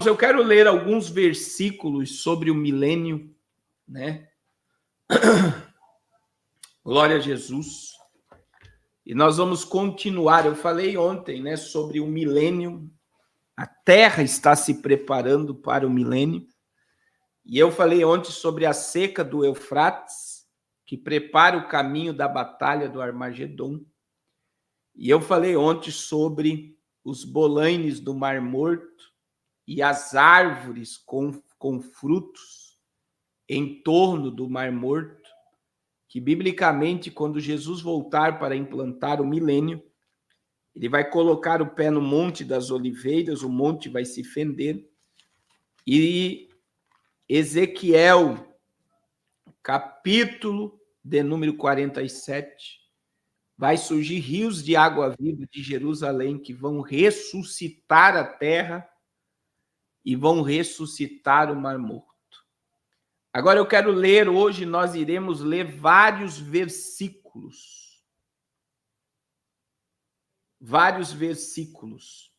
eu quero ler alguns versículos sobre o milênio, né? Glória a Jesus. E nós vamos continuar. Eu falei ontem, né, sobre o milênio. A Terra está se preparando para o milênio. E eu falei ontem sobre a seca do Eufrates, que prepara o caminho da batalha do Armagedon. E eu falei ontem sobre os bolaines do Mar Morto e as árvores com frutos em torno do Mar Morto, que biblicamente, quando Jesus voltar para implantar o milênio, ele vai colocar o pé no Monte das Oliveiras, o monte vai se fender, e Ezequiel, capítulo de número 47, vai surgir rios de água viva de Jerusalém que vão ressuscitar a terra e vão ressuscitar o Mar Morto. Agora eu quero ler, hoje nós iremos ler vários versículos. Vários versículos.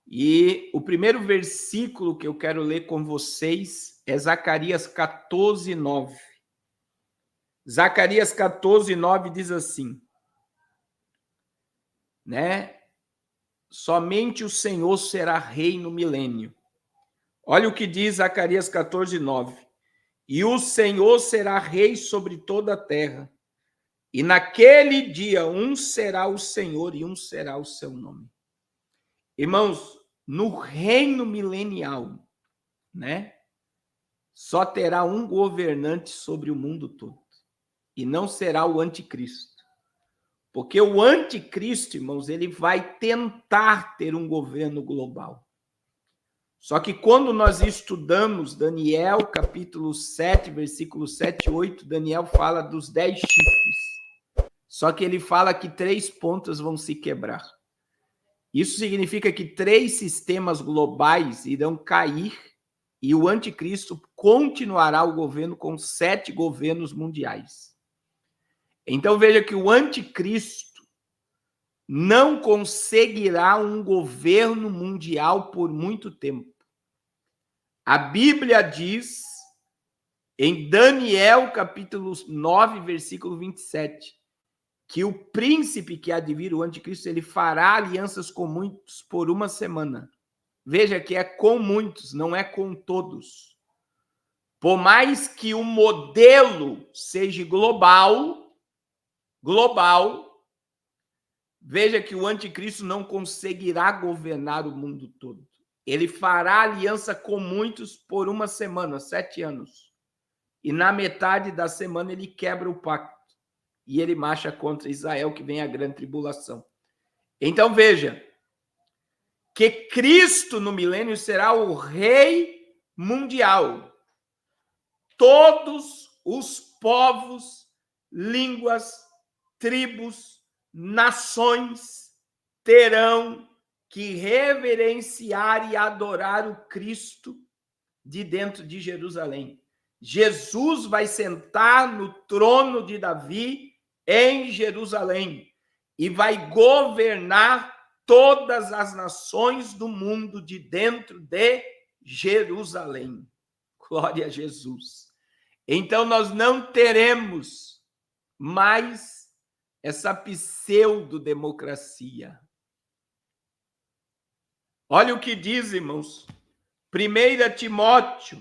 E o primeiro versículo que eu quero ler com vocês é Zacarias 14, 9. Zacarias 14, 9 diz assim, né? Somente o Senhor será rei no milênio. Olha o que diz Zacarias 14, 9. E o Senhor será rei sobre toda a terra. E naquele dia um será o Senhor e um será o seu nome. Irmãos, no reino milenial, né? Só terá um governante sobre o mundo todo. E não será o anticristo. Porque o anticristo, irmãos, ele vai tentar ter um governo global. Só que quando nós estudamos Daniel, capítulo 7, versículos 7 e 8, Daniel fala dos 10 chifres. Só que ele fala que 3 pontas vão se quebrar. Isso significa que 3 sistemas globais irão cair e o anticristo continuará o governo com 7 governos mundiais. Então veja que o anticristo não conseguirá um governo mundial por muito tempo. A Bíblia diz, em Daniel, capítulo 9, versículo 27, que o príncipe que há de vir, o anticristo, ele fará alianças com muitos por uma semana. Veja que é com muitos, não é com todos. Por mais que o modelo seja global, veja que o anticristo não conseguirá governar o mundo todo. Ele fará aliança com muitos por uma semana, 7 anos. E na metade da semana ele quebra o pacto. E ele marcha contra Israel, que vem a grande tribulação. Então veja, que Cristo no milênio será o rei mundial. Todos os povos, línguas, tribos, nações terão que reverenciar e adorar o Cristo de dentro de Jerusalém. Jesus vai sentar no trono de Davi em Jerusalém e vai governar todas as nações do mundo de dentro de Jerusalém. Glória a Jesus. Então nós não teremos mais essa pseudo-democracia. Olha o que diz, irmãos. 1 Timóteo,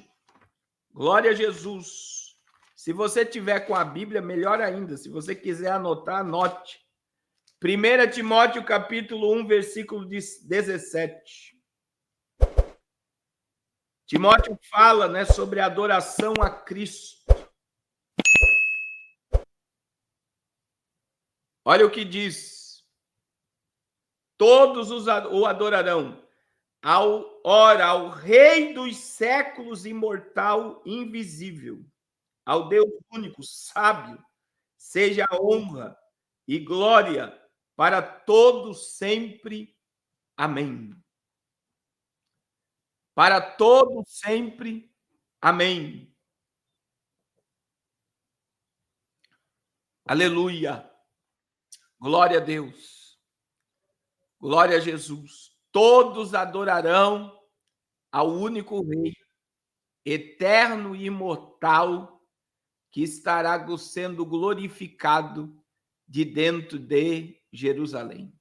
glória a Jesus. Se você tiver com a Bíblia, melhor ainda. Se você quiser anotar, anote. 1 Timóteo, capítulo 1, versículo 17. Timóteo fala, né, sobre a adoração a Cristo. Olha o que diz. Todos o adorarão. Ao Rei dos séculos, imortal, invisível, ao Deus único, sábio, seja a honra e glória para todos sempre. Amém. Para todos sempre. Amém. Aleluia. Glória a Deus. Glória a Jesus. Todos adorarão ao único Rei, eterno e imortal, que estará sendo glorificado de dentro de Jerusalém.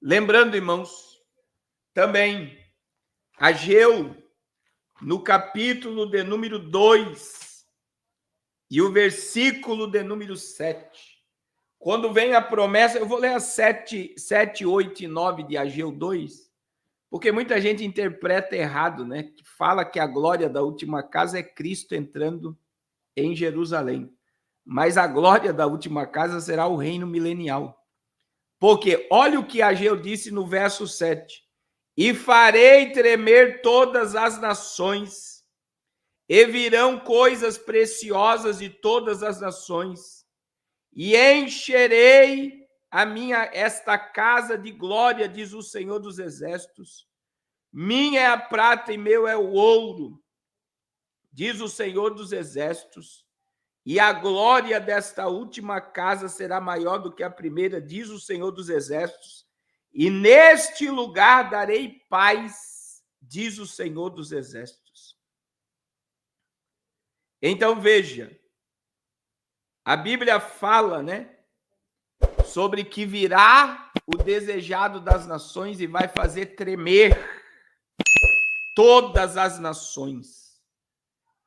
Lembrando, irmãos, também Ageu, no capítulo de número 2 e o versículo de número 7, quando vem a promessa, eu vou ler as 7, 8 e 9 de Ageu 2, porque muita gente interpreta errado, né? Que fala que a glória da última casa é Cristo entrando em Jerusalém. Mas a glória da última casa será o reino milenial. Porque olha o que Ageu disse no verso 7. E farei tremer todas as nações, e virão coisas preciosas de todas as nações, e encherei esta casa de glória, diz o Senhor dos Exércitos. Minha é a prata e meu é o ouro, diz o Senhor dos Exércitos. E a glória desta última casa será maior do que a primeira, diz o Senhor dos Exércitos. E neste lugar darei paz, diz o Senhor dos Exércitos. Então veja, a Bíblia fala, né, sobre que virá o desejado das nações e vai fazer tremer todas as nações.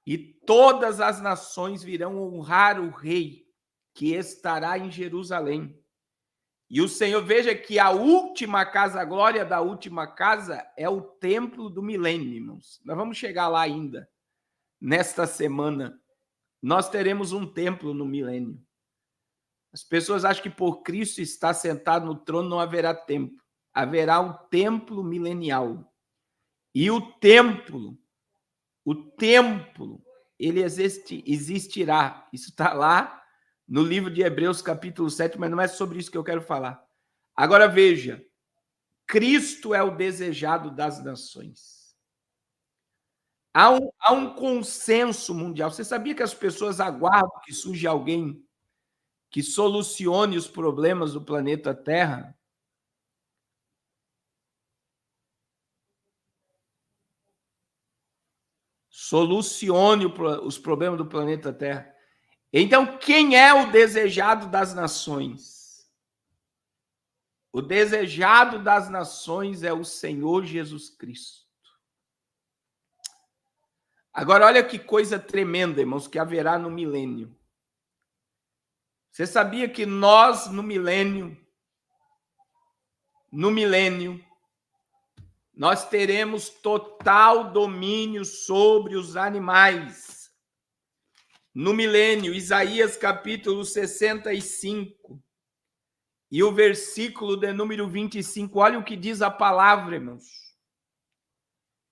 E todas as nações virão honrar o rei que estará em Jerusalém. E o Senhor, veja que a última casa, a glória da última casa é o templo do milênio, irmãos. Nós vamos chegar lá ainda. Nesta semana, nós teremos um templo no milênio. As pessoas acham que por Cristo estar sentado no trono não haverá templo. Haverá um templo milenial. E o templo, ele existirá. Isso está lá no livro de Hebreus, capítulo 7, mas não é sobre isso que eu quero falar. Agora veja, Cristo é o desejado das nações. Há um consenso mundial. Você sabia que as pessoas aguardam que surja alguém que solucione os problemas do planeta Terra? Solucione os problemas do planeta Terra. Então, quem é o desejado das nações? O desejado das nações é o Senhor Jesus Cristo. Agora, olha que coisa tremenda, irmãos, que haverá no milênio. Você sabia que nós, no milênio, nós teremos total domínio sobre os animais? No milênio, Isaías capítulo 65 e o versículo de número 25, olha o que diz a palavra, irmãos.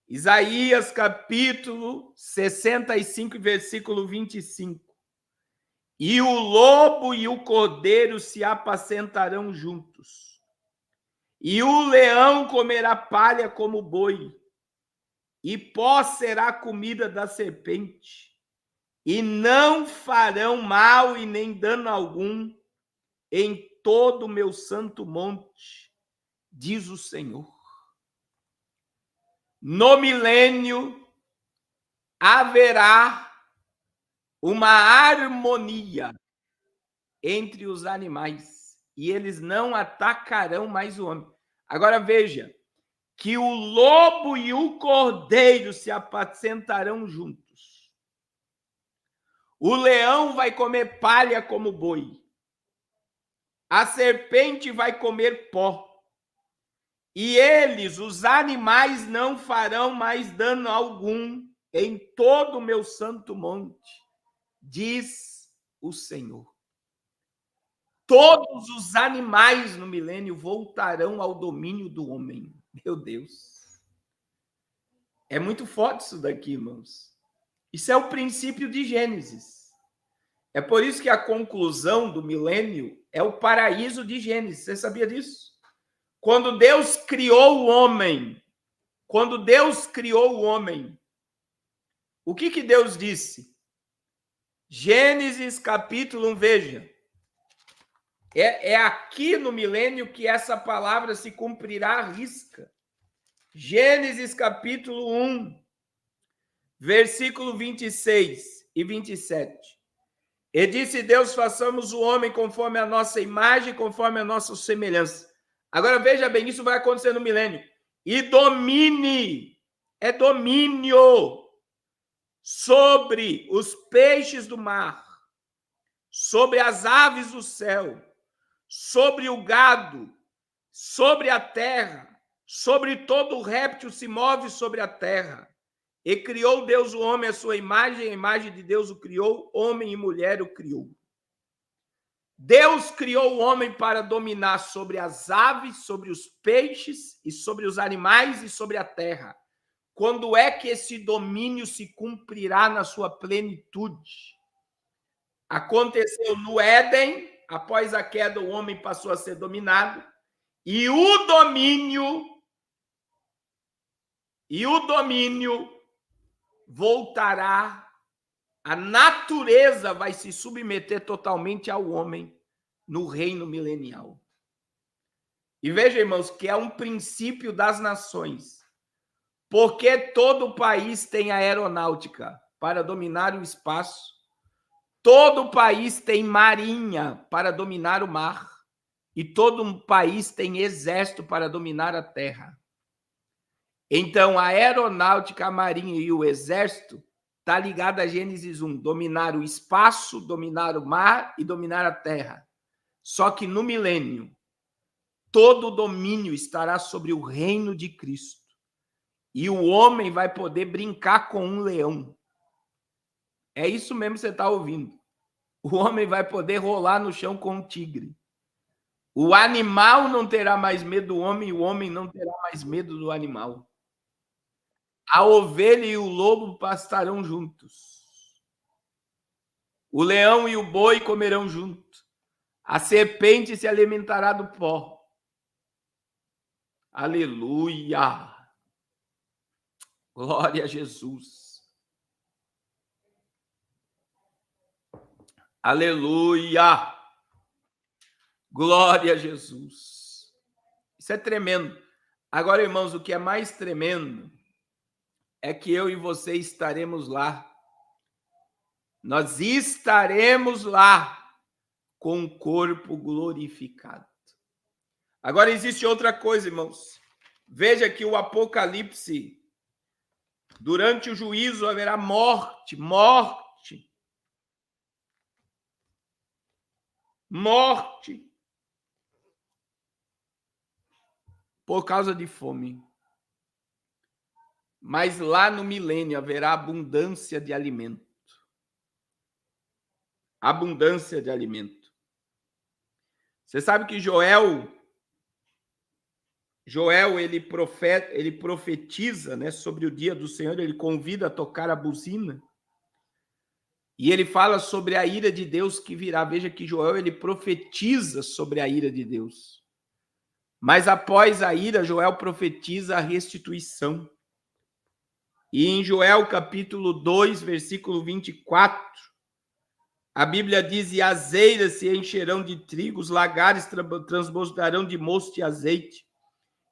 Isaías capítulo 65, versículo 25. E o lobo e o cordeiro se apacentarão juntos, e o leão comerá palha como boi, e pó será a comida da serpente, e não farão mal e nem dano algum em todo o meu santo monte, diz o Senhor. No milênio haverá uma harmonia entre os animais e eles não atacarão mais o homem. Agora veja, que o lobo e o cordeiro se apacentarão juntos. O leão vai comer palha como boi. A serpente vai comer pó. E eles, os animais, não farão mais dano algum em todo o meu santo monte, diz o Senhor. Todos os animais no milênio voltarão ao domínio do homem. Meu Deus. É muito forte isso daqui, irmãos. Isso é o princípio de Gênesis. É por isso que a conclusão do milênio é o paraíso de Gênesis. Você sabia disso? Quando Deus criou o homem, o que Deus disse? Gênesis capítulo 1, veja. É aqui no milênio que essa palavra se cumprirá à risca. Gênesis capítulo 1, versículo 26 e 27. E disse Deus, façamos o homem conforme a nossa imagem, conforme a nossa semelhança. Agora veja bem, isso vai acontecer no milênio. E domine, é domínio sobre os peixes do mar, sobre as aves do céu, sobre o gado, sobre a terra, sobre todo o réptil se move sobre a terra. E criou Deus o homem à sua imagem, a imagem de Deus o criou, homem e mulher o criou. Deus criou o homem para dominar sobre as aves, sobre os peixes e sobre os animais e sobre a terra. Quando é que esse domínio se cumprirá na sua plenitude? Aconteceu no Éden, após a queda, o homem passou a ser dominado, e o domínio voltará. A natureza vai se submeter totalmente ao homem no reino milenial. E veja, irmãos, que é um princípio das nações. Porque todo país tem aeronáutica para dominar o espaço, todo país tem marinha para dominar o mar, e todo país tem exército para dominar a terra. Então, a aeronáutica, a marinha e o exército está ligado a Gênesis 1, dominar o espaço, dominar o mar e dominar a terra. Só que no milênio, todo o domínio estará sobre o reino de Cristo. E o homem vai poder brincar com um leão. É isso mesmo que você está ouvindo. O homem vai poder rolar no chão com um tigre. O animal não terá mais medo do homem e o homem não terá mais medo do animal. A ovelha e o lobo pastarão juntos. O leão e o boi comerão junto. A serpente se alimentará do pó. Aleluia! Glória a Jesus. Aleluia! Glória a Jesus. Isso é tremendo. Agora, irmãos, o que é mais tremendo é que eu e você estaremos lá. Nós estaremos lá com o corpo glorificado. Agora existe outra coisa, irmãos. Veja que o Apocalipse, durante o juízo haverá morte, morte, morte, por causa de fome. Mas lá no milênio haverá abundância de alimento. Abundância de alimento. Você sabe que Joel ele profetiza, né, sobre o dia do Senhor, ele convida a tocar a buzina. E ele fala sobre a ira de Deus que virá. Veja que Joel ele profetiza sobre a ira de Deus. Mas após a ira, Joel profetiza a restituição. E em Joel capítulo 2, versículo 24, a Bíblia diz: e as eiras se encherão de trigo, os lagares transbordarão de mosto e azeite,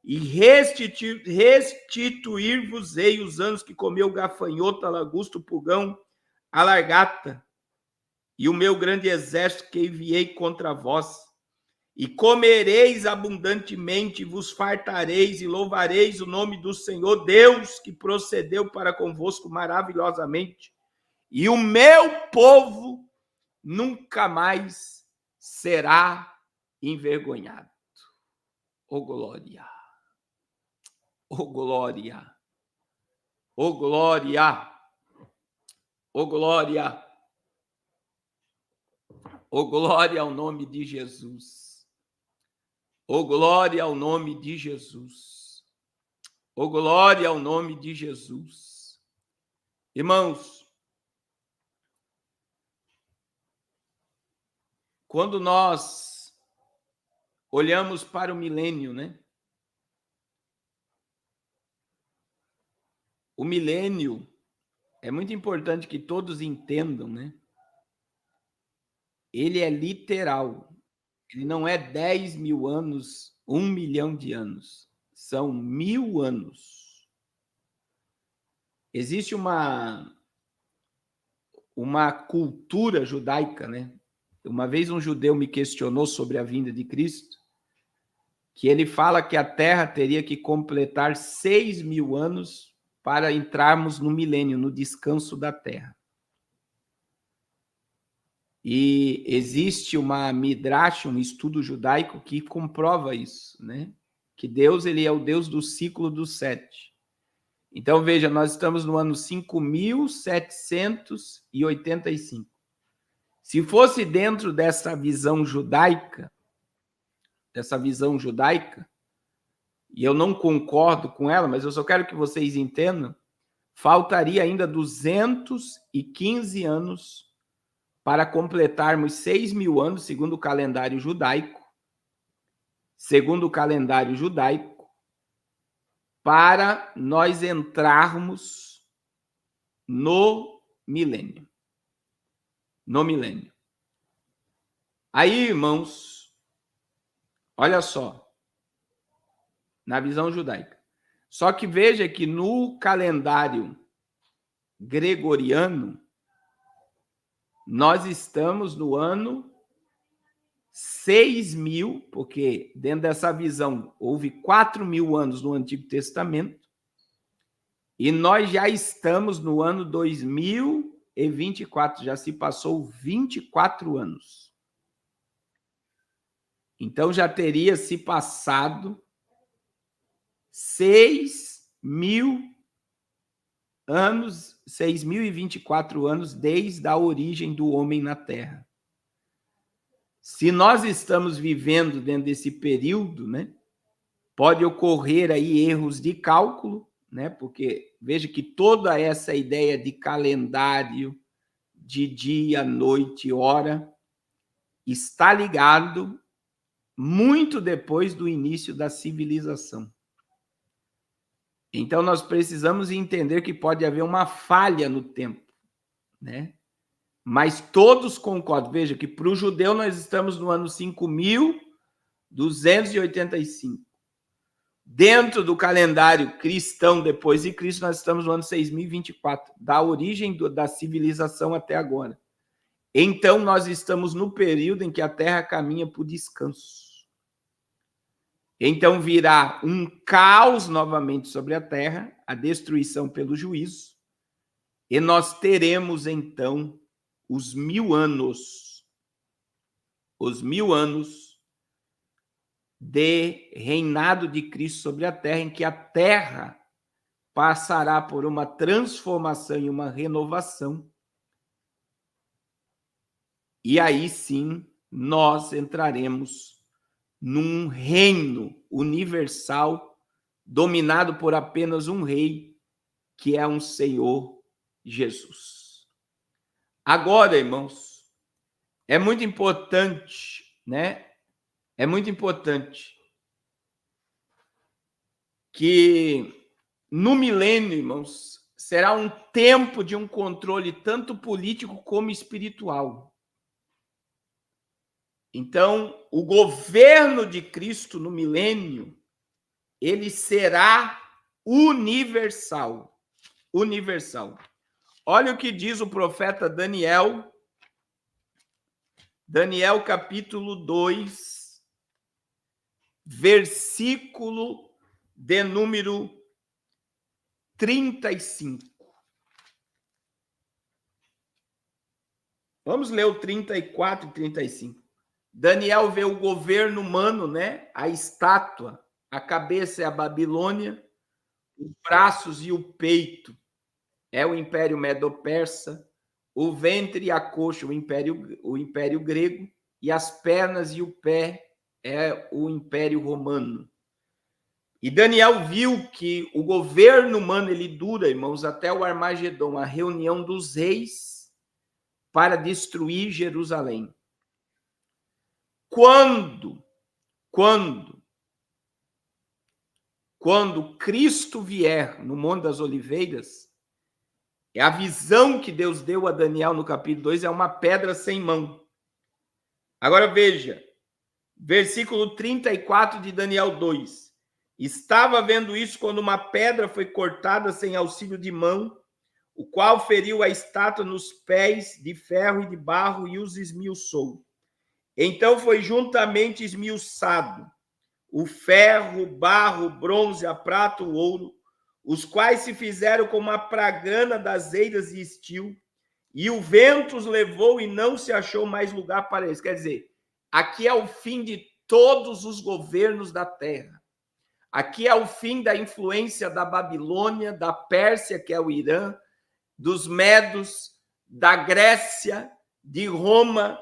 e restituir-vos-ei os anos que comeu o gafanhoto, a lagosta, o pulgão, a largata, e o meu grande exército que enviei contra vós. E comereis abundantemente, vos fartareis e louvareis o nome do Senhor Deus, que procedeu para convosco maravilhosamente. E o meu povo nunca mais será envergonhado. Oh glória! Oh glória! Oh glória! Oh glória! Oh glória ao nome de Jesus! Oh glória ao nome de Jesus! Oh glória ao nome de Jesus! Irmãos, quando nós olhamos para o milênio, né? O milênio é muito importante que todos entendam, né? Ele é literal. Ele não é 10 mil anos, 1 milhão de anos. são 1000 anos. Existe uma cultura judaica, né? Uma vez um judeu me questionou sobre a vinda de Cristo, que ele fala que a Terra teria que completar 6.000 anos para entrarmos no milênio, no descanso da Terra. E existe uma midrash, um estudo judaico que comprova isso, né? Que Deus, ele é o Deus do ciclo dos 7. Então, veja, nós estamos no ano 5.785. Se fosse dentro dessa visão judaica, e eu não concordo com ela, mas eu só quero que vocês entendam, faltaria ainda 215 anos para completarmos 6.000 anos, segundo o calendário judaico, para nós entrarmos no milênio. Aí, irmãos, olha só, na visão judaica. Só que veja que no calendário gregoriano, nós estamos no ano 6.000, porque dentro dessa visão houve 4.000 anos no Antigo Testamento, e nós já estamos no ano 2024, já se passou 24 anos. Então já teria se passado 6.000 anos, 6.024 anos desde a origem do homem na Terra. Se nós estamos vivendo dentro desse período, né, pode ocorrer aí erros de cálculo, né, porque veja que toda essa ideia de calendário, de dia, noite, hora, está ligado muito depois do início da civilização. Então, nós precisamos entender que pode haver uma falha no tempo, né? Mas todos concordam. Veja que para o judeu nós estamos no ano 5.285. Dentro do calendário cristão, depois de Cristo, nós estamos no ano 6.024, da origem da civilização até agora. Então, nós estamos no período em que a Terra caminha para o descanso. Então virá um caos novamente sobre a Terra, a destruição pelo juízo, e nós teremos então os 1000 anos, de reinado de Cristo sobre a Terra, em que a Terra passará por uma transformação e uma renovação. E aí sim nós entraremos num reino universal dominado por apenas um rei, que é um Senhor Jesus. Agora, irmãos, é muito importante, né? É muito importante que no milênio, irmãos, será um tempo de um controle tanto político como espiritual. Então, o governo de Cristo no milênio, ele será universal. Universal. Olha o que diz o profeta Daniel. Daniel capítulo 2, versículo de número 35. Vamos ler o 34 e 35. Daniel vê o governo humano, né? A estátua, a cabeça é a Babilônia, os braços e o peito é o Império Medo-Persa, o ventre e a coxa o Império Grego, e as pernas e o pé é o Império Romano. E Daniel viu que o governo humano ele dura, irmãos, até o Armagedon, a reunião dos reis para destruir Jerusalém. Quando Cristo vier no Monte das Oliveiras, é a visão que Deus deu a Daniel no capítulo 2, é uma pedra sem mão. Agora veja, versículo 34 de Daniel 2. Estava vendo isso quando uma pedra foi cortada sem auxílio de mão, o qual feriu a estátua nos pés de ferro e de barro e os esmiuçou. Então foi juntamente esmiuçado o ferro, o barro, o bronze, a prata, o ouro, os quais se fizeram como a pragana das eiras de estio, e o vento os levou e não se achou mais lugar para eles. Quer dizer, aqui é o fim de todos os governos da terra. Aqui é o fim da influência da Babilônia, da Pérsia, que é o Irã, dos Medos, da Grécia, de Roma,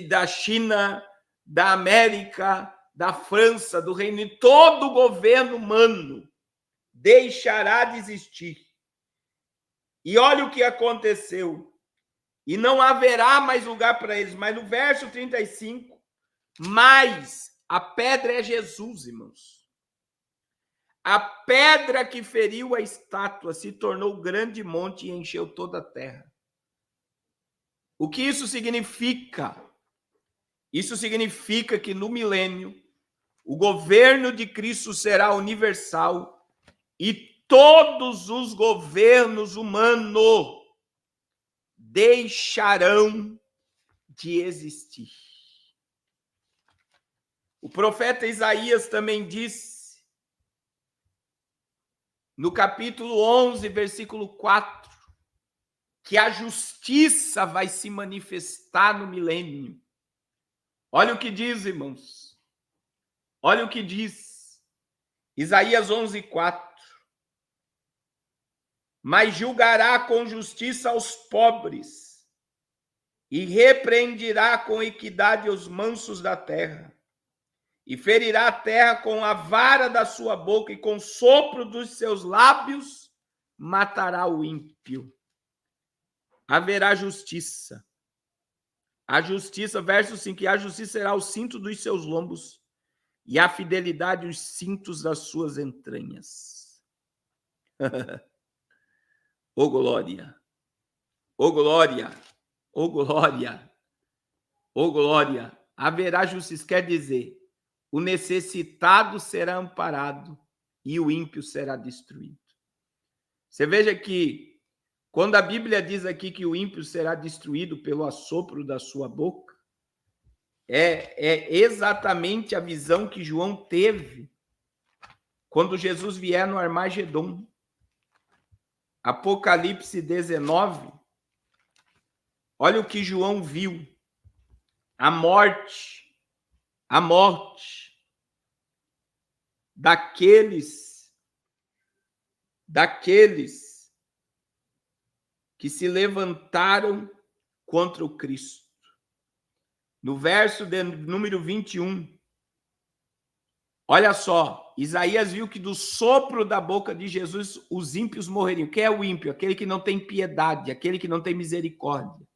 da China, da América, da França, do Reino Unido. Todo o governo humano deixará de existir. E olha o que aconteceu. E não haverá mais lugar para eles. Mas no verso 35, mas a pedra é Jesus, irmãos. A pedra que feriu a estátua se tornou grande monte e encheu toda a terra. O que isso significa? Isso significa que no milênio, o governo de Cristo será universal e todos os governos humanos deixarão de existir. O profeta Isaías também disse, no capítulo 11, versículo 4, que a justiça vai se manifestar no milênio. Olha o que diz, irmãos. Olha o que diz. Isaías 11, 4. Mas julgará com justiça aos pobres e repreenderá com equidade os mansos da terra. E ferirá a terra com a vara da sua boca e com o sopro dos seus lábios matará o ímpio. Haverá justiça. A justiça, verso 5, e a justiça será o cinto dos seus lombos e a fidelidade os cintos das suas entranhas. Ô glória! Ô glória! Ô glória! Ô glória! Haverá justiça, quer dizer, o necessitado será amparado e o ímpio será destruído. Você veja que, quando a Bíblia diz aqui que o ímpio será destruído pelo assopro da sua boca, é exatamente a visão que João teve quando Jesus vier no Armagedon. Apocalipse 19, olha o que João viu. A morte daqueles que se levantaram contra o Cristo. No verso de número 21, olha só, Isaías viu que do sopro da boca de Jesus os ímpios morreriam. Quem é o ímpio? Aquele que não tem piedade, aquele que não tem misericórdia.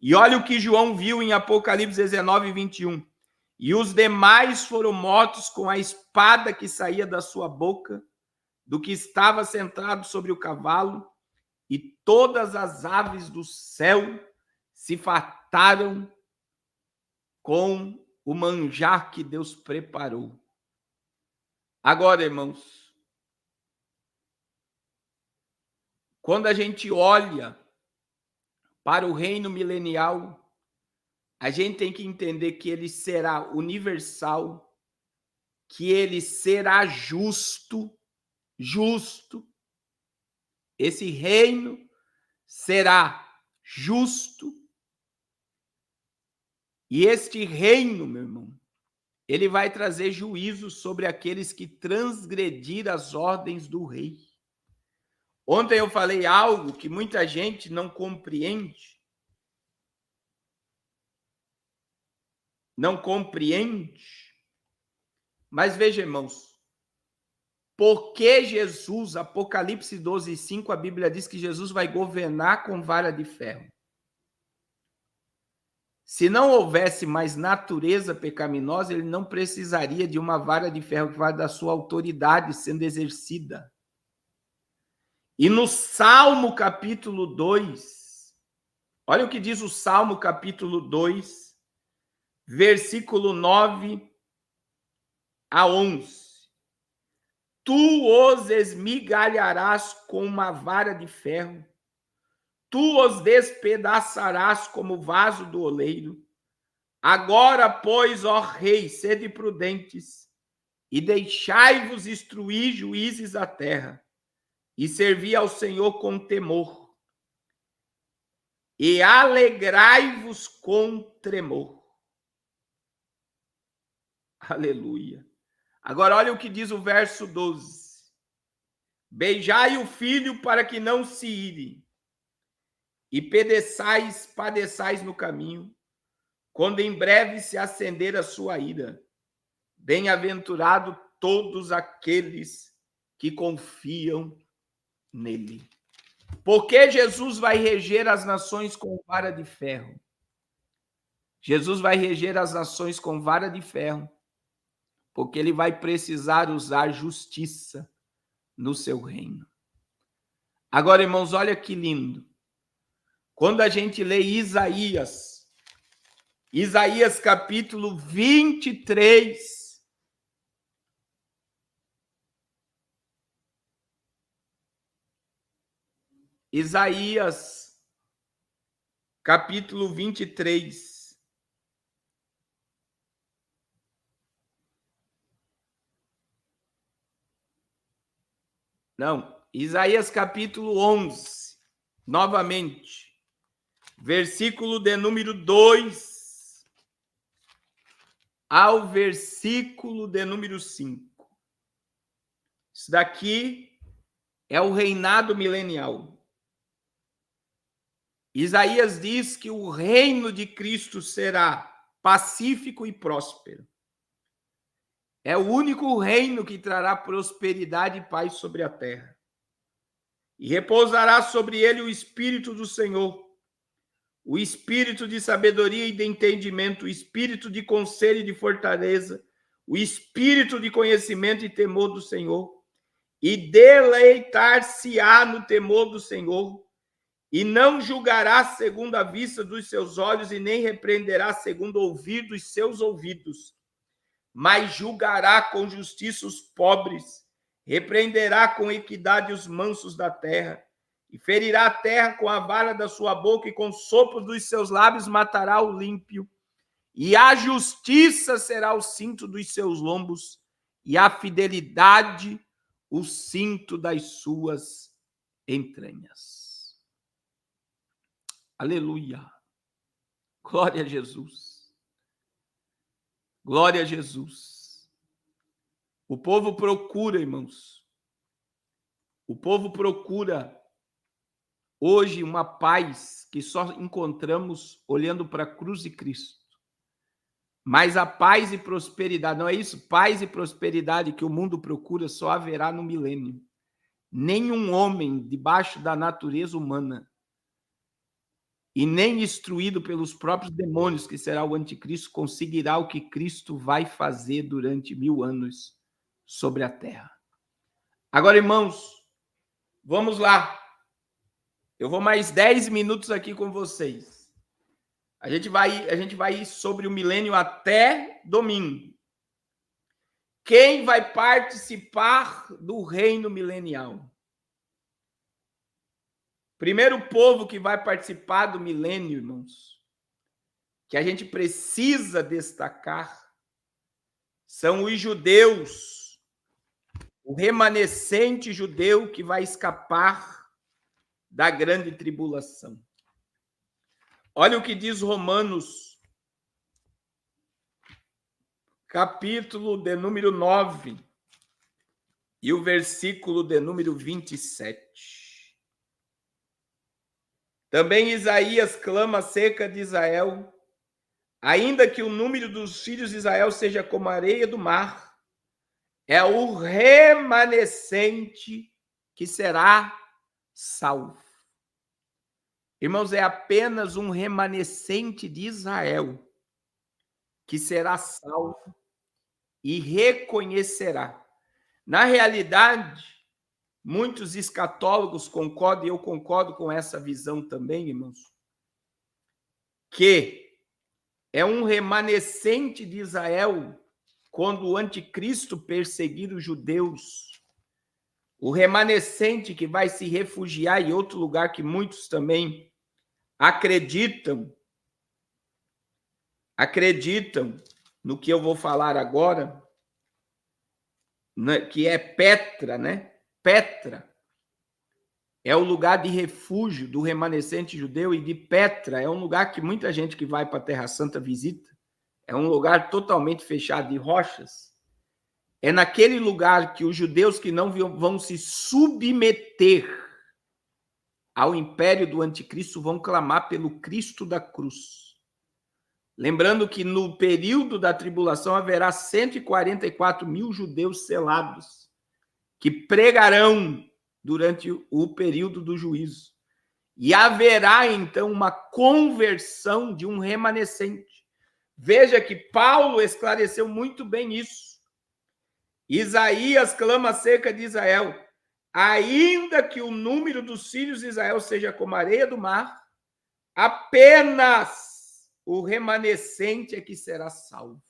E olha o que João viu em Apocalipse 19, 21. E os demais foram mortos com a espada que saía da sua boca, do que estava sentado sobre o cavalo, e todas as aves do céu se fartaram com o manjar que Deus preparou. Agora, irmãos, quando a gente olha para o reino milenial, a gente tem que entender que ele será universal, que ele será justo. Esse reino será justo. E este reino, meu irmão, ele vai trazer juízo sobre aqueles que transgrediram as ordens do rei. Ontem eu falei algo que muita gente não compreende. Mas veja, irmãos, porque Jesus, Apocalipse 12, 5, a Bíblia diz que Jesus vai governar com vara de ferro. Se não houvesse mais natureza pecaminosa, ele não precisaria de uma vara de ferro que vai da sua autoridade sendo exercida. E no Salmo capítulo 2, olha o que diz o Salmo capítulo 2, versículo 9 a 11. tu os esmigalharás com uma vara de ferro, tu os despedaçarás como vaso do oleiro. Agora, pois, ó rei, sede prudentes, e deixai-vos instruir juízes da terra, e servi ao Senhor com temor, e alegrai-vos com tremor. Aleluia. Agora olha o que diz o verso 12. Beijai o filho para que não se ire, e padeçais no caminho, quando em breve se acender a sua ira. Bem-aventurado todos aqueles que confiam nele. Porque Jesus vai reger as nações com vara de ferro. Jesus vai reger as nações com vara de ferro, porque ele vai precisar usar justiça no seu reino. Agora, irmãos, olha que lindo. Quando a gente lê Isaías capítulo 23, Isaías capítulo 23. Não, Isaías capítulo 11, novamente, versículo de número 2 ao versículo de número 5. Isso daqui é o reinado milenial. Isaías diz que o reino de Cristo será pacífico e próspero. É o único reino que trará prosperidade e paz sobre a terra. E repousará sobre ele o Espírito do Senhor, o Espírito de sabedoria e de entendimento, o Espírito de conselho e de fortaleza, o Espírito de conhecimento e temor do Senhor. E deleitar-se-á no temor do Senhor, e não julgará segundo a vista dos seus olhos, e nem repreenderá segundo o ouvir dos seus ouvidos, mas julgará com justiça os pobres, repreenderá com equidade os mansos da terra, e ferirá a terra com a vara da sua boca, e com o sopro dos seus lábios matará o ímpio, e a justiça será o cinto dos seus lombos, e a fidelidade o cinto das suas entranhas. Aleluia. Glória a Jesus. Glória a Jesus. O povo procura, irmãos. O povo procura hoje uma paz que só encontramos olhando para a cruz de Cristo. Mas a paz e prosperidade, não é isso? Paz e prosperidade que o mundo procura só haverá no milênio. Nenhum homem debaixo da natureza humana e nem instruído pelos próprios demônios, que será o anticristo, conseguirá o que Cristo vai fazer durante 1000 anos sobre a terra. Agora, irmãos, vamos lá. Eu vou mais 10 minutos aqui com vocês. A gente vai ir sobre o milênio até domingo. Quem vai participar do reino milenial? Primeiro povo que vai participar do milênio, irmãos, que a gente precisa destacar, são os judeus, o remanescente judeu que vai escapar da grande tribulação. Olha o que diz Romanos, capítulo de número 9, e o versículo de número 27. Também Isaías clama acerca de Israel, ainda que o número dos filhos de Israel seja como a areia do mar, é o remanescente que será salvo. Irmãos, é apenas um remanescente de Israel que será salvo e reconhecerá. Na realidade, muitos escatólogos concordam, e eu concordo com essa visão também, irmãos, que é um remanescente de Israel quando o anticristo perseguir os judeus o remanescente que vai se refugiar em outro lugar que muitos também acreditam no que eu vou falar agora, né, que é Petra, né? Petra é o lugar de refúgio do remanescente judeu, e de Petra é um lugar que muita gente que vai para a Terra Santa visita. É um lugar totalmente fechado de rochas. É naquele lugar que os judeus que não vão se submeter ao império do anticristo vão clamar pelo Cristo da cruz. Lembrando que no período da tribulação haverá 144 mil judeus selados que pregarão durante o período do juízo. E haverá, então, uma conversão de um remanescente. Veja que Paulo esclareceu muito bem isso. Isaías clama acerca de Israel. Ainda que o número dos filhos de Israel seja como a areia do mar, apenas o remanescente é que será salvo.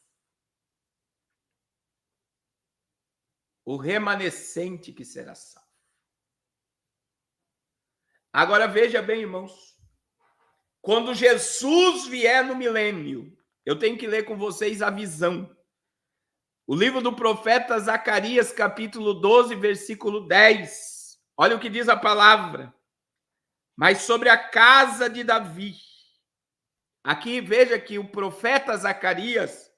O remanescente que será salvo. Agora veja bem, irmãos. Quando Jesus vier no milênio, eu tenho que ler com vocês a visão. O livro do profeta Zacarias, capítulo 12, versículo 10. Olha o que diz a palavra. Mas sobre a casa de Davi. Aqui veja que o profeta Zacarias,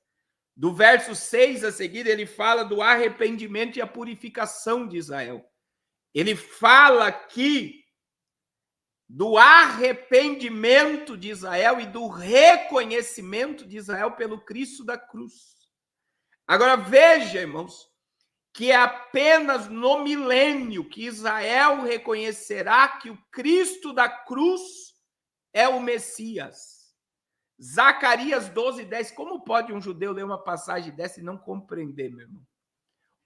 do verso 6 a seguir, ele fala do arrependimento e a purificação de Israel. Ele fala aqui do arrependimento de Israel e do reconhecimento de Israel pelo Cristo da cruz. Agora veja, irmãos, que é apenas no milênio que Israel reconhecerá que o Cristo da cruz é o Messias. Zacarias 12, 10. Como pode um judeu ler uma passagem dessa e não compreender, meu irmão?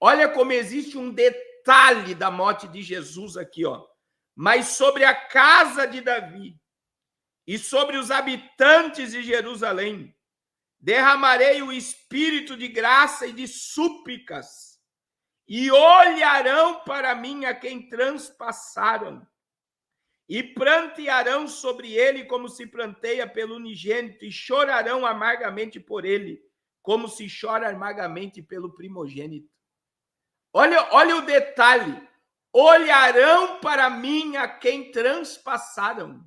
Olha como existe um detalhe da morte de Jesus aqui, ó. Mas sobre a casa de Davi e sobre os habitantes de Jerusalém, derramarei o espírito de graça e de súplicas, e olharão para mim a quem transpassaram, e prantearão sobre ele como se pranteia pelo unigênito, e chorarão amargamente por ele, como se chora amargamente pelo primogênito. Olha o detalhe. Olharão para mim a quem transpassaram.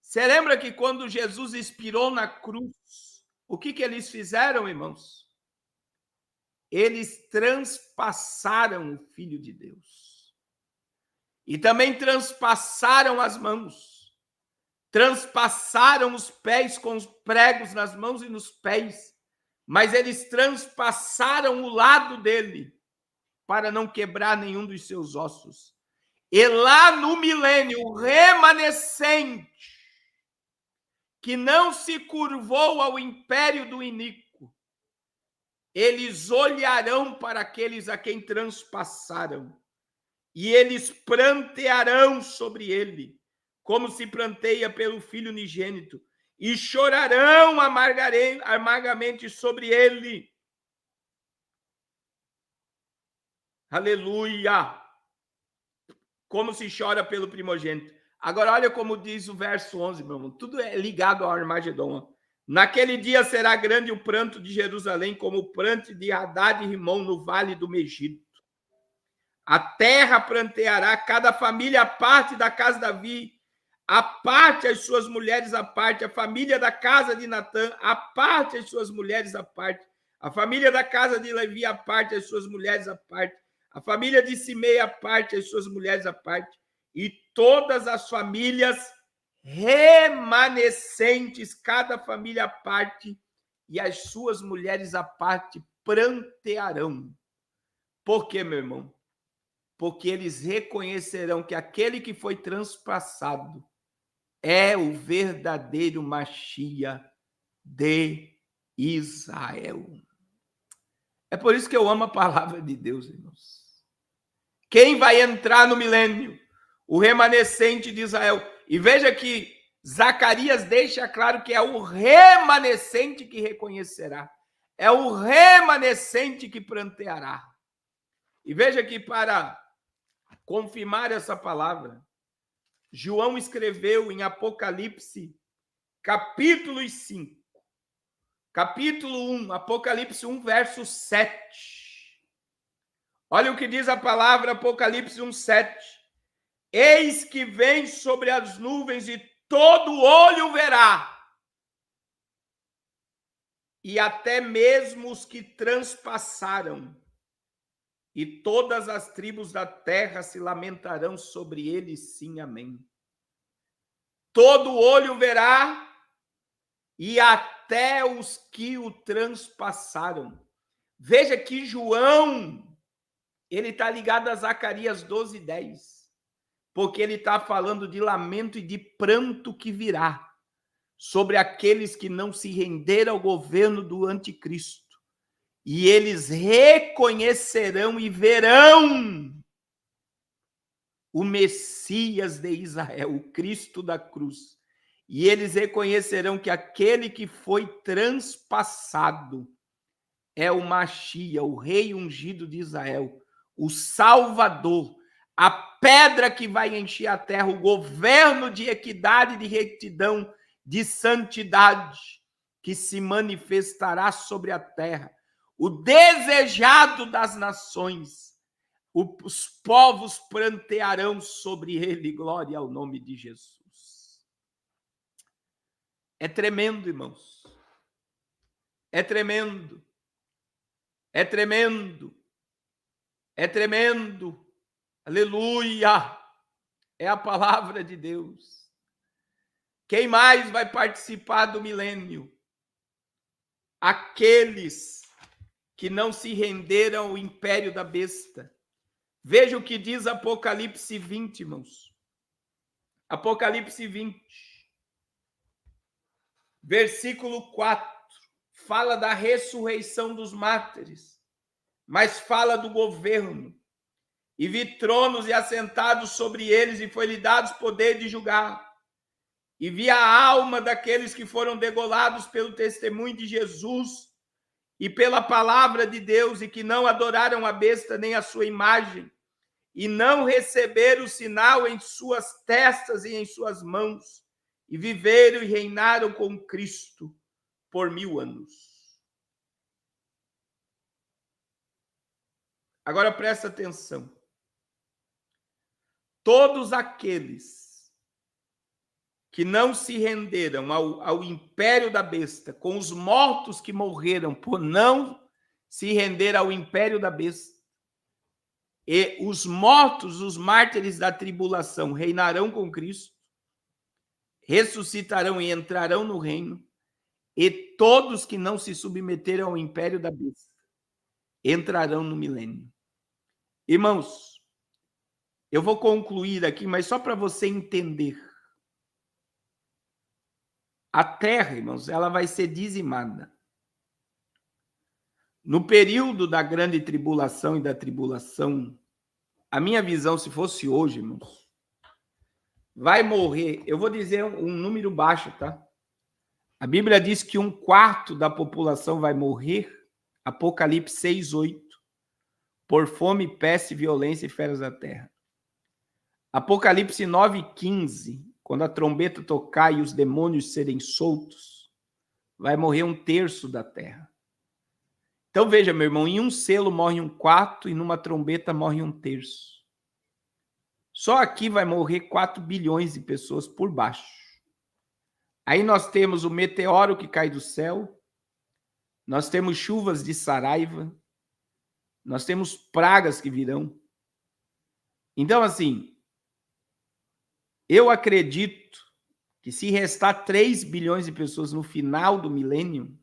Você lembra que quando Jesus expirou na cruz, o que eles fizeram, irmãos? Eles transpassaram o Filho de Deus. E também transpassaram as mãos. Transpassaram os pés com os pregos nas mãos e nos pés. Mas eles transpassaram o lado dele para não quebrar nenhum dos seus ossos. E lá no milênio, o remanescente, que não se curvou ao império do iníquo, eles olharão para aqueles a quem transpassaram, e eles prantearão sobre ele, como se pranteia pelo filho unigênito, e chorarão amargamente sobre ele. Aleluia! Como se chora pelo primogênito. Agora, olha como diz o verso 11, meu irmão. Tudo é ligado ao Armagedon. Naquele dia será grande o pranto de Jerusalém, como o pranto de Hadad e Rimon no vale do Megiddo. A terra pranteará, cada família à parte da casa de Davi, à parte as suas mulheres à parte, a família da casa de Natã, à parte as suas mulheres à parte, a família da casa de Levi à parte, as suas mulheres à parte, a família de Simei à parte, as suas mulheres à parte, e todas as famílias remanescentes, cada família à parte, e as suas mulheres à parte, prantearão. Por quê, meu irmão? Porque eles reconhecerão que aquele que foi transpassado é o verdadeiro Machia de Israel. É por isso que eu amo a palavra de Deus, irmãos. Quem vai entrar no milênio? O remanescente de Israel. E veja que Zacarias deixa claro que é o remanescente que reconhecerá. É o remanescente que pranteará. E veja que para confirmar essa palavra, João escreveu em Apocalipse, capítulo 5, capítulo 1, Apocalipse 1, verso 7. Olha o que diz a palavra, Apocalipse 1, 7. Eis que vem sobre as nuvens e todo olho verá, e até mesmo os que transpassaram, e todas as tribos da terra se lamentarão sobre ele, sim, amém. Todo olho verá, e até os que o transpassaram. Veja que João, ele está ligado a Zacarias 12, 10, porque ele está falando de lamento e de pranto que virá sobre aqueles que não se renderam ao governo do anticristo. E eles reconhecerão e verão o Messias de Israel, o Cristo da cruz. E eles reconhecerão que aquele que foi transpassado é o Machia, o rei ungido de Israel, o Salvador, a pedra que vai encher a terra, o governo de equidade, de retidão, de santidade, que se manifestará sobre a terra, o desejado das nações. Os povos prantearão sobre ele, glória ao nome de Jesus. É tremendo, irmãos. É tremendo. É tremendo. É tremendo. Aleluia. É a palavra de Deus. Quem mais vai participar do milênio? Aqueles que não se renderam ao império da besta. Veja o que diz Apocalipse 20, irmãos. Apocalipse 20, versículo 4, fala da ressurreição dos mártires, mas fala do governo. E vi tronos e assentados sobre eles, e foi-lhe dado poder de julgar. E vi a alma daqueles que foram degolados pelo testemunho de Jesus e pela palavra de Deus, e que não adoraram a besta nem a sua imagem, e não receberam o sinal em suas testas e em suas mãos, e viveram e reinaram com Cristo por 1000 anos. Agora presta atenção. Todos aqueles que não se renderam ao império da besta, com os mortos que morreram por não se render ao império da besta, e os mortos, os mártires da tribulação, reinarão com Cristo, ressuscitarão e entrarão no reino, e todos que não se submeteram ao império da besta entrarão no milênio. Irmãos, eu vou concluir aqui, mas só para você entender. A terra, irmãos, ela vai ser dizimada. No período da grande tribulação e da tribulação, a minha visão, se fosse hoje, irmãos, vai morrer, eu vou dizer um número baixo, tá? A Bíblia diz que 1/4 da população vai morrer, Apocalipse 6:8, por fome, peste, violência e feras da terra. Apocalipse 9:15, quando a trombeta tocar e os demônios serem soltos, vai morrer 1/3 da terra. Então veja, meu irmão, em um selo morre 1/4 e numa trombeta morre 1/3. Só aqui vai morrer 4 bilhões de pessoas por baixo. Aí nós temos o meteoro que cai do céu, nós temos chuvas de saraiva, nós temos pragas que virão. Então, assim, eu acredito que se restar 3 bilhões de pessoas no final do milênio,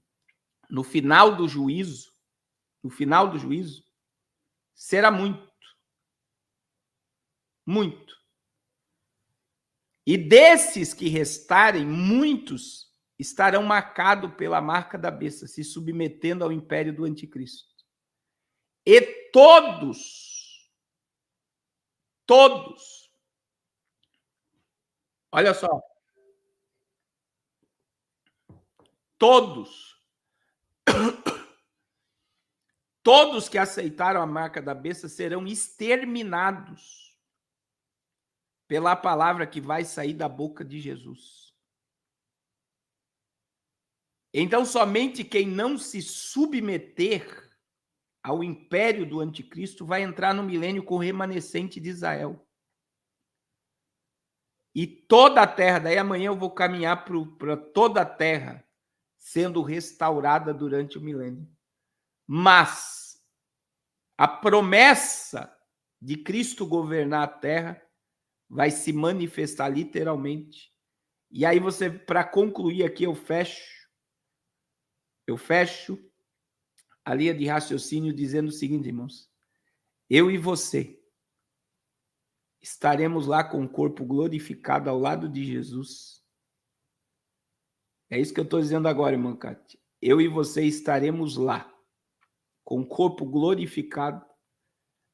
no final do juízo, será muito. Muito. E desses que restarem, muitos estarão marcados pela marca da besta, se submetendo ao império do anticristo. E todos, olha só, todos que aceitaram a marca da besta serão exterminados pela palavra que vai sair da boca de Jesus. Então, somente quem não se submeter ao império do anticristo vai entrar no milênio com o remanescente de Israel. E toda a terra, daí amanhã eu vou caminhar para toda a terra, sendo restaurada durante o milênio. Mas a promessa de Cristo governar a terra vai se manifestar literalmente. E aí você, para concluir aqui, eu fecho a linha de raciocínio dizendo o seguinte, irmãos: eu e você estaremos lá com o corpo glorificado ao lado de Jesus. É isso que eu estou dizendo agora, irmã Cátia. Eu e você estaremos lá com o corpo glorificado.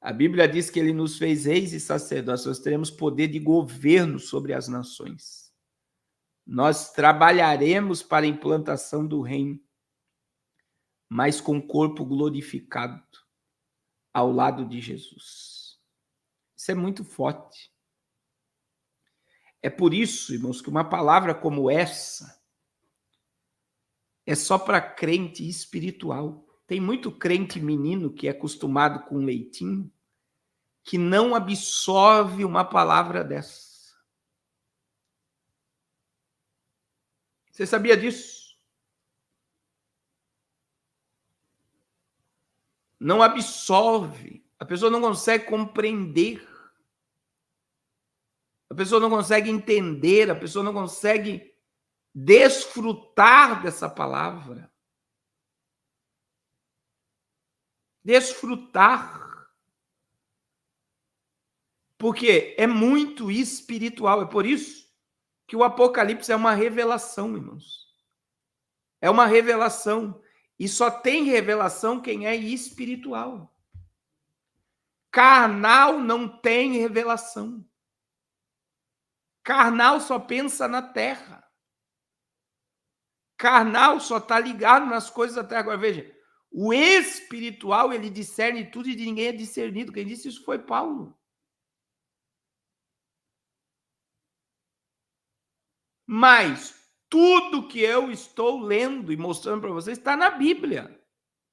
A Bíblia diz que ele nos fez reis e sacerdotes. Nós teremos poder de governo sobre as nações. Nós trabalharemos para a implantação do reino, mas com o corpo glorificado ao lado de Jesus. Isso é muito forte. É por isso, irmãos, que uma palavra como essa é só para crente espiritual. Tem muito crente menino que é acostumado com leitinho, que não absorve uma palavra dessa. Você sabia disso? Não absorve. A pessoa não consegue compreender. A pessoa não consegue entender. A pessoa não consegue desfrutar dessa palavra. Desfrutar. Porque é muito espiritual. É por isso que o Apocalipse é uma revelação, irmãos. É uma revelação. E só tem revelação quem é espiritual. Carnal não tem revelação. Carnal só pensa na terra. Carnal só está ligado nas coisas da terra. Agora, veja, o espiritual, ele discerne tudo e de ninguém é discernido. Quem disse isso foi Paulo. Mas tudo que eu estou lendo e mostrando para vocês está na Bíblia.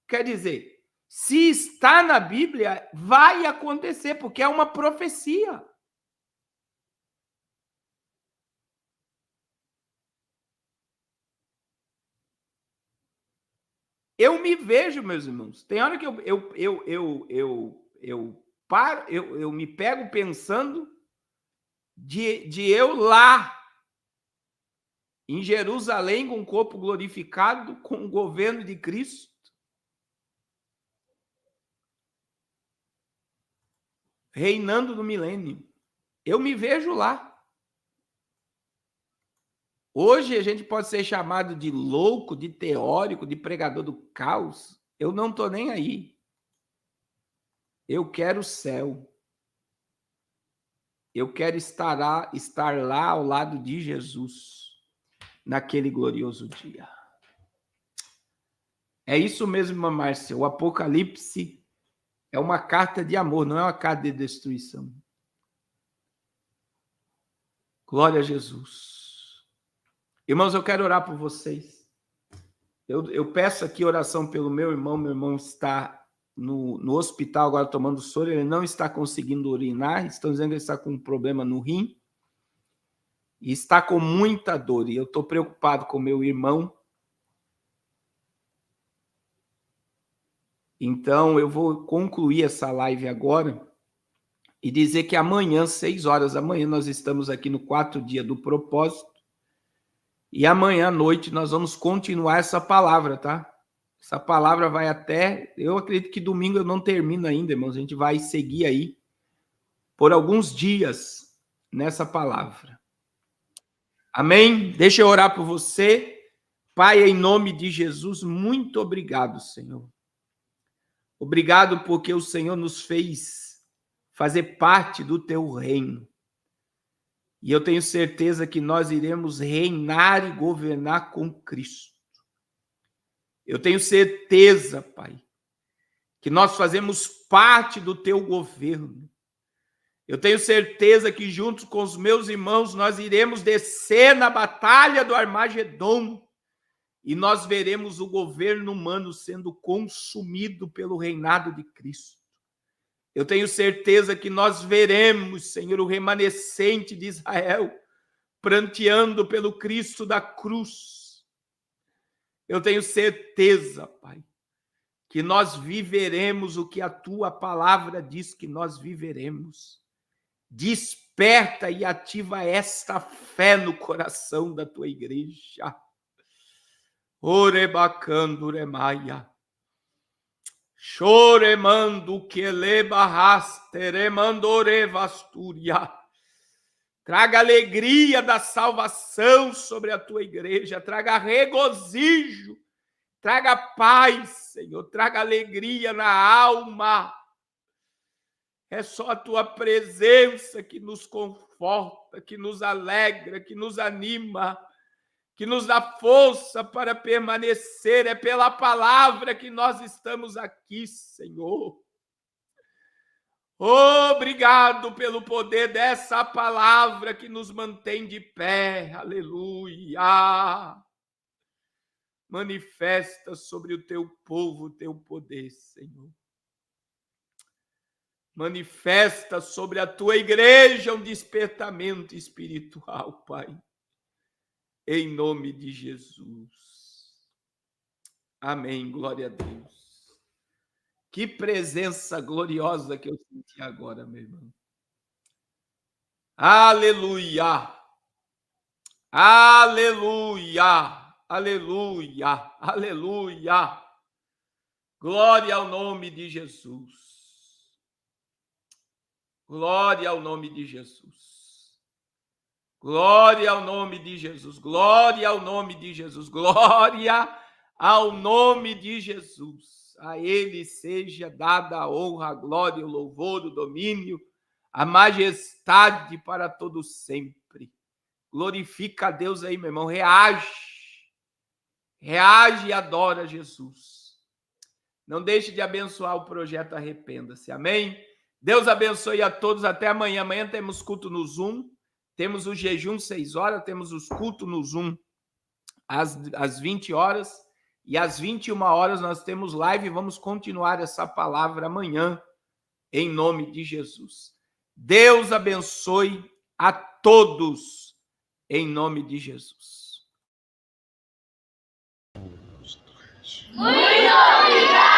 Quer dizer, se está na Bíblia, vai acontecer, porque é uma profecia. Eu me vejo, meus irmãos. Tem hora que eu me pego pensando de eu lá em Jerusalém com o corpo glorificado, com o governo de Cristo, reinando no milênio. Eu me vejo lá. Hoje a gente pode ser chamado de louco, de teórico, de pregador do caos. Eu não estou nem aí. Eu quero o céu. Eu quero estar lá ao lado de Jesus, naquele glorioso dia. É isso mesmo, irmã Márcia. O Apocalipse é uma carta de amor, não é uma carta de destruição. Glória a Jesus. Irmãos, eu quero orar por vocês. Eu peço aqui oração pelo meu irmão. Meu irmão está no hospital agora tomando soro. Ele não está conseguindo urinar. Estão dizendo que ele está com um problema no rim. E está com muita dor. E eu estou preocupado com meu irmão. Então, eu vou concluir essa live agora e dizer que amanhã, 6 horas da manhã, nós estamos aqui no 4 dia do propósito. E amanhã à noite nós vamos continuar essa palavra, tá? Essa palavra vai até... Eu acredito que domingo eu não termino ainda, irmãos. A gente vai seguir aí por alguns dias nessa palavra. Amém? Deixa eu orar por você. Pai, em nome de Jesus, muito obrigado, Senhor. Obrigado porque o Senhor nos fez fazer parte do teu reino. E eu tenho certeza que nós iremos reinar e governar com Cristo. Eu tenho certeza, Pai, que nós fazemos parte do teu governo. Eu tenho certeza que juntos com os meus irmãos nós iremos descer na batalha do Armagedon e nós veremos o governo humano sendo consumido pelo reinado de Cristo. Eu tenho certeza que nós veremos, Senhor, o remanescente de Israel pranteando pelo Cristo da cruz. Eu tenho certeza, Pai, que nós viveremos o que a Tua palavra diz que nós viveremos. Desperta e ativa esta fé no coração da Tua igreja. Orebacanduremaia. Choremando que lebarrasteremandorevastúria. Traga alegria da salvação sobre a tua igreja, traga regozijo, traga paz, Senhor, traga alegria na alma. É só a tua presença que nos conforta, que nos alegra, que nos anima, que nos dá força para permanecer. É pela palavra que nós estamos aqui, Senhor. Obrigado pelo poder dessa palavra que nos mantém de pé. Aleluia. Manifesta sobre o teu povo o teu poder, Senhor. Manifesta sobre a tua igreja um despertamento espiritual, Pai. Em nome de Jesus. Amém. Glória a Deus. Que presença gloriosa que eu senti agora, meu irmão. Aleluia! Aleluia! Aleluia! Aleluia! Glória ao nome de Jesus. Glória ao nome de Jesus. Glória ao nome de Jesus. Glória ao nome de Jesus. Glória ao nome de Jesus. A ele seja dada a honra, a glória, o louvor, o domínio, a majestade para todo sempre. Glorifica a Deus aí, meu irmão. Reage. Reage e adora Jesus. Não deixe de abençoar o projeto Arrependa-se. Amém? Deus abençoe a todos. Até amanhã. Amanhã temos culto no Zoom. Temos o jejum 6 horas. Temos os cultos no Zoom às 20 horas. E às 21 horas nós temos live. Vamos continuar essa palavra amanhã, em nome de Jesus. Deus abençoe a todos, em nome de Jesus. Muito obrigado.